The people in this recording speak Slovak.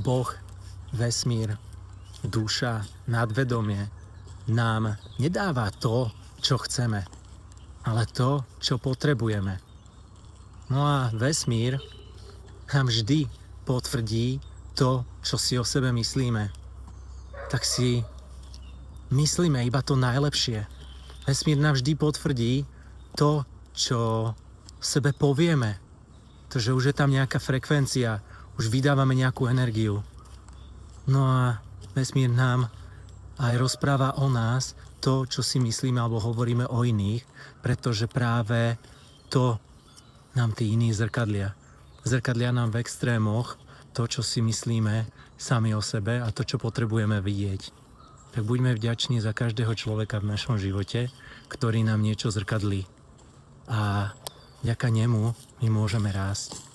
Boh, vesmír, duša, nadvedomie nám nedáva to, čo chceme, ale to, čo potrebujeme. No a vesmír nám vždy potvrdí to, čo si o sebe myslíme. Tak si myslíme iba to najlepšie. Vesmír nám vždy potvrdí to, čo sebe povieme. To, že už je tam nejaká frekvencia, už vydávame nejakú energiu. No a vesmír nám aj rozpráva o nás to, čo si myslíme alebo hovoríme o iných, pretože práve to nám tí iní zrkadlia. Zrkadlia nám v extrémoch to, čo si myslíme sami o sebe a to, čo potrebujeme vidieť. Tak buďme vďační za každého človeka v našom živote, ktorý nám niečo zrkadlí. A vďaka nemu my môžeme rásť.